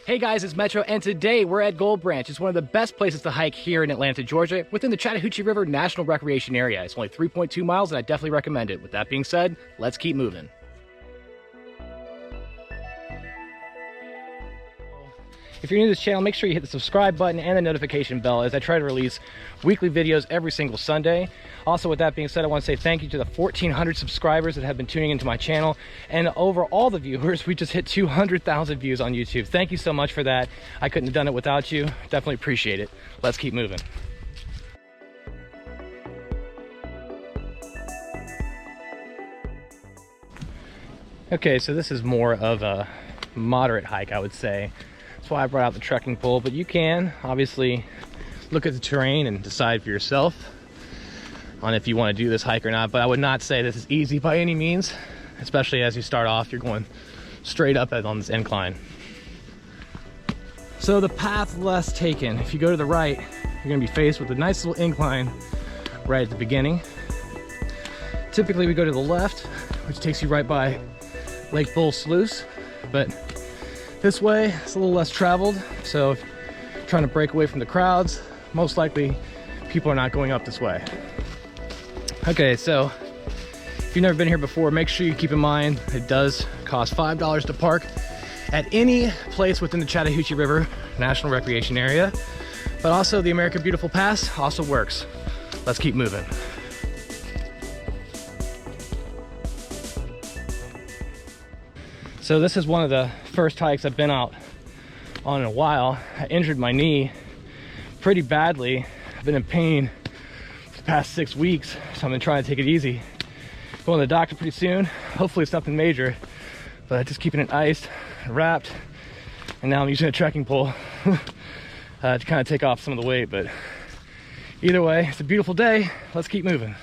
Hey guys, it's Metro, and today we're at Gold Branch. It's one of the best places to hike here in Atlanta, Georgia, within the Chattahoochee River National Recreation Area. It's only 3.2 miles, and I definitely recommend it. With that being said, let's keep moving. If you're new to this channel, make sure you hit the subscribe button and the notification bell as I try to release weekly videos every single Sunday. Also, with that being said, I want to say thank you to the 1,400 subscribers that have been tuning into my channel, and over all the viewers. We just hit 200,000 views on YouTube. Thank you so much for that. I couldn't have done it without you. Definitely appreciate it. Let's keep moving. Okay, so this is more of a moderate hike, I would say. That's why I brought out the trekking pole, but you can obviously look at the terrain and decide for yourself on if you want to do this hike or not. But I would not say this is easy by any means, especially as you start off. You're going straight up on this incline. So the path less taken, if you go to the right, you're going to be faced with a nice little incline right at the beginning. Typically we go to the left, which takes you right by Lake Bull Sluice, but this way it's a little less traveled, so if you're trying to break away from the crowds, most likely people are not going up this way. Okay, so if you've never been here before, make sure you keep in mind it does cost $5 to park at any place within the Chattahoochee River National Recreation Area, but also the American Beautiful Pass also works. Let's keep moving. So this is one of the first hikes I've been out on in a while. I injured my knee pretty badly. I've been in pain for the past 6 weeks, so I've been trying to take it easy. Going to the doctor pretty soon. Hopefully it's nothing major, but just keeping it iced and wrapped. And now I'm using a trekking pole to kind of take off some of the weight, but either way, it's a beautiful day. Let's keep moving.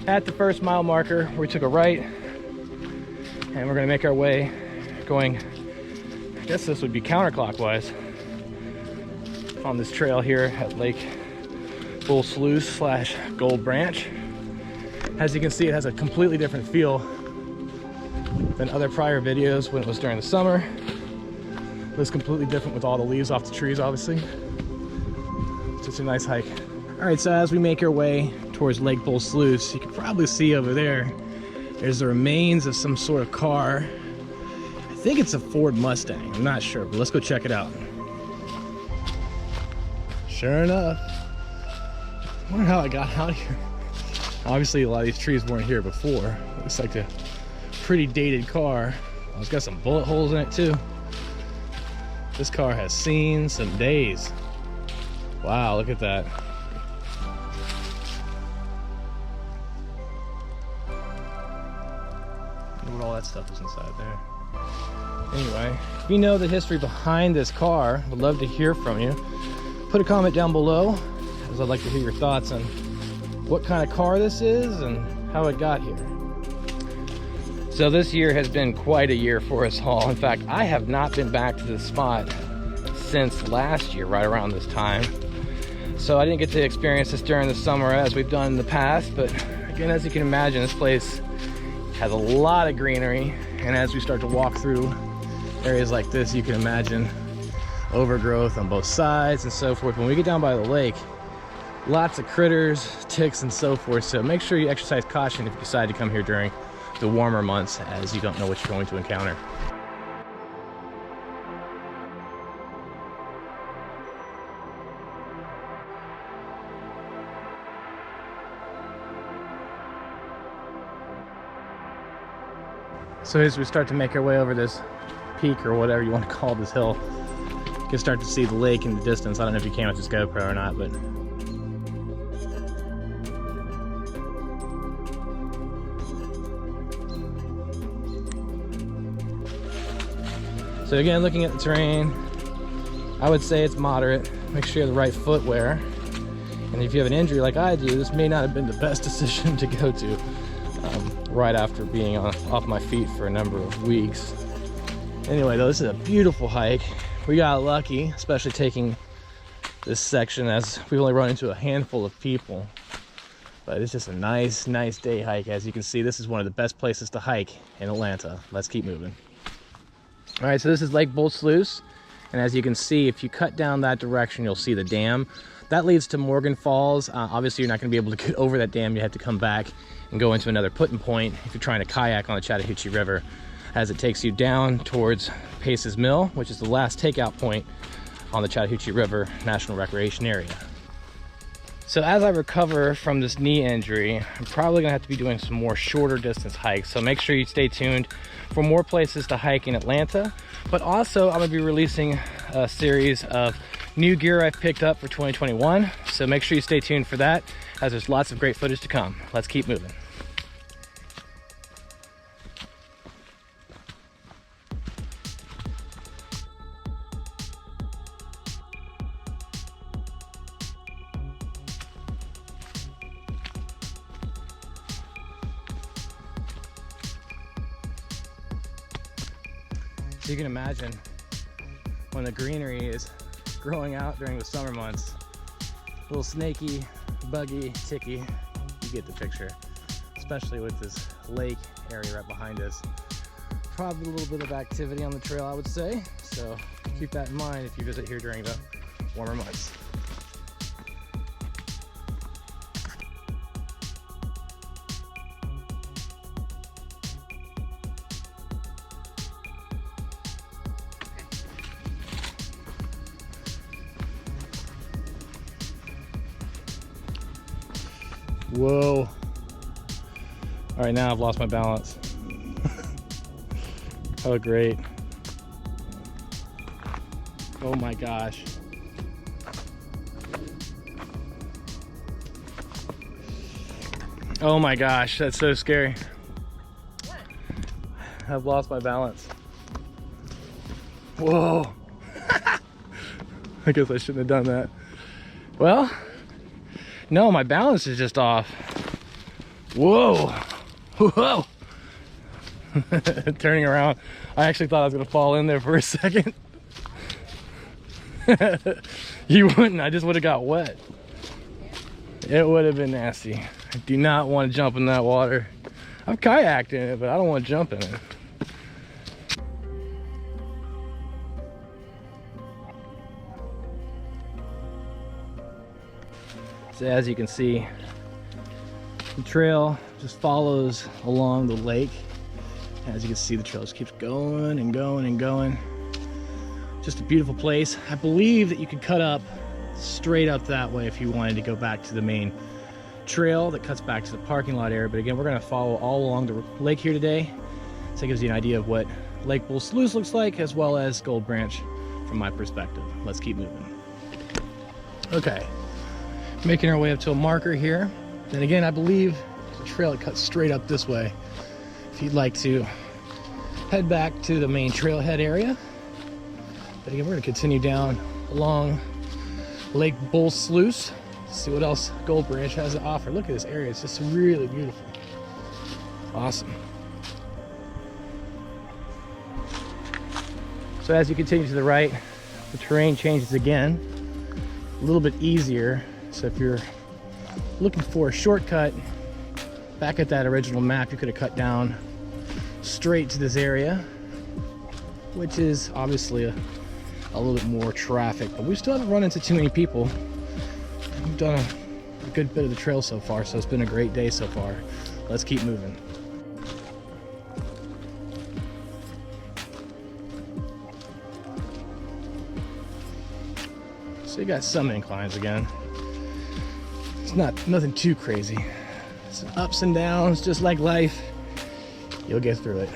At the first mile marker, we took a right, and we're gonna make our way going, I guess this would be counterclockwise, on this trail here at Lake Bull Sluice / Gold Branch. As you can see, it has a completely different feel than other prior videos when it was during the summer. It was completely different with all the leaves off the trees, obviously. It's just a nice hike. All right, so as we make our way towards Lake Bull Sluice, you can probably see over there, there's the remains of some sort of car. I think it's a Ford Mustang, I'm not sure, but let's go check it out. Sure enough. I wonder how I got out here. Obviously a lot of these trees weren't here before. Looks like a pretty dated car. Oh, it's got some bullet holes in it too. This car has seen some days. Wow, look at that. What all that stuff is inside there. Anyway, if you know the history behind this car, would love to hear from you. Put a comment down below, as I'd like to hear your thoughts on what kind of car this is and how it got here. So this year has been quite a year for us all. In fact, I have not been back to this spot since last year, right around this time. So I didn't get to experience this during the summer as we've done in the past, but again, as you can imagine, this place has a lot of greenery, and as we start to walk through areas like this, you can imagine overgrowth on both sides and so forth. When we get down by the lake, lots of critters, ticks, and so forth, so make sure you exercise caution if you decide to come here during the warmer months, as you don't know what you're going to encounter. So as we start to make our way over this peak, or whatever you want to call this hill, you can start to see the lake in the distance. I don't know if you can with this GoPro or not, but so again, looking at the terrain, I would say it's moderate. Make sure you have the right footwear, and if you have an injury like I do, this may not have been the best decision to go to right after being off my feet for a number of weeks. Anyway, though, this is a beautiful hike. We got lucky, especially taking this section, as we've only run into a handful of people But it's just a nice day hike. As you can see, this is one of the best places to hike in Atlanta. Let's keep moving. All right, so this is Lake Bull Sluice. And as you can see, if you cut down that direction, you'll see the dam. That leads to Morgan Falls. Obviously, you're not gonna be able to get over that dam. You have to come back and go into another putting point if you're trying to kayak on the Chattahoochee River, as it takes you down towards Pace's Mill, which is the last takeout point on the Chattahoochee River National Recreation Area. So as I recover from this knee injury, I'm probably gonna have to be doing some more shorter distance hikes. So make sure you stay tuned for more places to hike in Atlanta. But also I'm gonna be releasing a series of new gear I've picked up for 2021. So make sure you stay tuned for that, as there's lots of great footage to come. Let's keep moving. So you can imagine when the greenery is growing out during the summer months, a little snaky, buggy, ticky, you get the picture, especially with this lake area right behind us. Probably a little bit of activity on the trail, I would say. So keep that in mind if you visit here during the warmer months. Whoa. All right, now I've lost my balance. Oh, great. Oh my gosh. Oh my gosh, that's so scary. What? I've lost my balance. Whoa. I guess I shouldn't have done that. Well, no, my balance is just off. Whoa. Whoa. Turning around, I actually thought I was gonna fall in there for a second. You wouldn't, I just would have got wet. It would have been nasty. I do not want to jump in that water. I've kayaked in it, but I don't want to jump in it. So as you can see, the trail just follows along the lake. As you can see, the trail just keeps going and going and going. Just a beautiful place. I believe that you could cut up straight up that way if you wanted to go back to the main trail that cuts back to the parking lot area. But again, we're gonna follow all along the lake here today. So it gives you an idea of what Lake Bull Sluice looks like, as well as Gold Branch from my perspective. Let's keep moving. Okay. Making our way up to a marker here. And again, I believe the trail that cuts straight up this way. If you'd like to head back to the main trailhead area. But again, we're gonna continue down along Lake Bull Sluice. See what else Gold Branch has to offer. Look at this area, it's just really beautiful. Awesome. So as you continue to the right, the terrain changes again, a little bit easier. So if you're looking for a shortcut, back at that original map, you could have cut down straight to this area, which is obviously a little bit more traffic, but we still haven't run into too many people. We've done a good bit of the trail so far, so it's been a great day so far. Let's keep moving. So you got some inclines again. It's nothing too crazy. Some ups and downs, just like life. You'll get through it.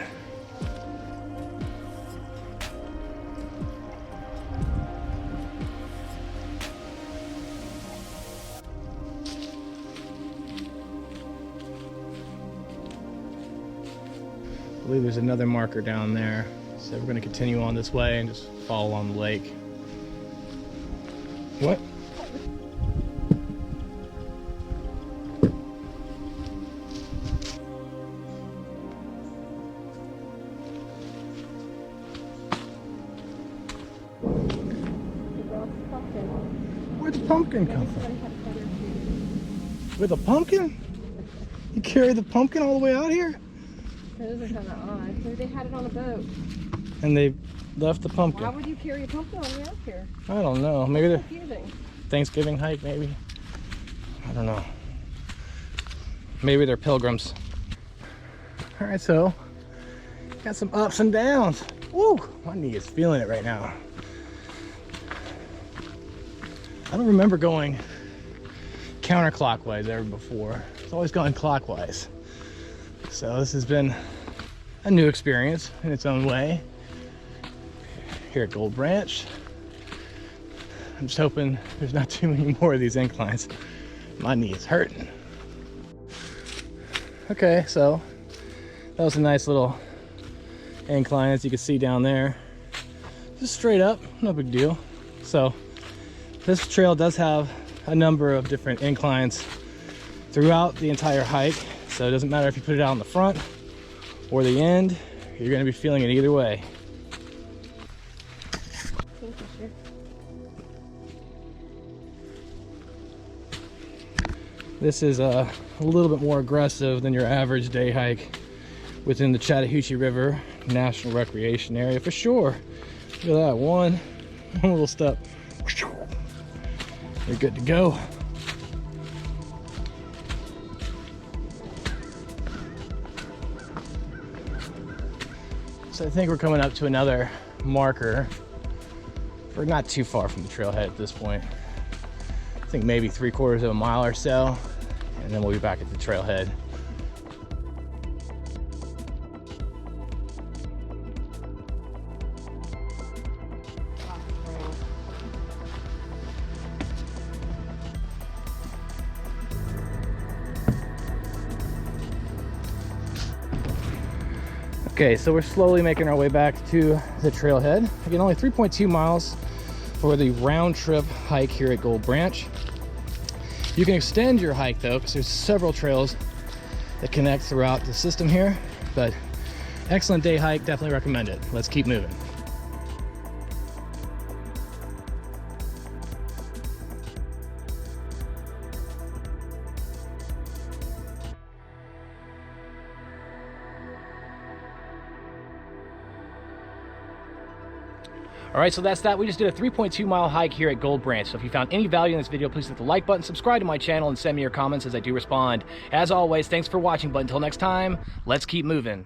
I believe there's another marker down there. So we're going to continue on this way and just follow along the lake. What? Where'd the pumpkin come from? With a pumpkin? You carry the pumpkin all the way out here? Those are kind of odd. Maybe they had it on a boat. And they left the pumpkin. Why would you carry a pumpkin on the way out here? I don't know. Maybe they're Confusing. Thanksgiving hike, maybe. I don't know. Maybe they're pilgrims. All right, so got some ups and downs. Woo! My knee is feeling it right now. I don't remember going counterclockwise ever before. It's always gone clockwise. So this has been a new experience in its own way. Here at Gold Branch. I'm just hoping there's not too many more of these inclines. My knee is hurting. Okay, so that was a nice little incline, as you can see down there. Just straight up, no big deal. So this trail does have a number of different inclines throughout the entire hike. So it doesn't matter if you put it out in the front or the end, you're gonna be feeling it either way. This is a little bit more aggressive than your average day hike within the Chattahoochee River National Recreation Area for sure. Look at that, one little step. You're good to go. So I think we're coming up to another marker. We're not too far from the trailhead at this point. I think maybe 3/4 of a mile or so, and then we'll be back at the trailhead. Okay, so we're slowly making our way back to the trailhead. Again, only 3.2 miles for the round trip hike here at Gold Branch. You can extend your hike though, because there's several trails that connect throughout the system here, but excellent day hike, definitely recommend it. Let's keep moving. All right, so that's that. We just did a 3.2 mile hike here at Gold Branch. So if you found any value in this video, please hit the like button, subscribe to my channel, and send me your comments as I do respond. As always, thanks for watching, but until next time, let's keep moving.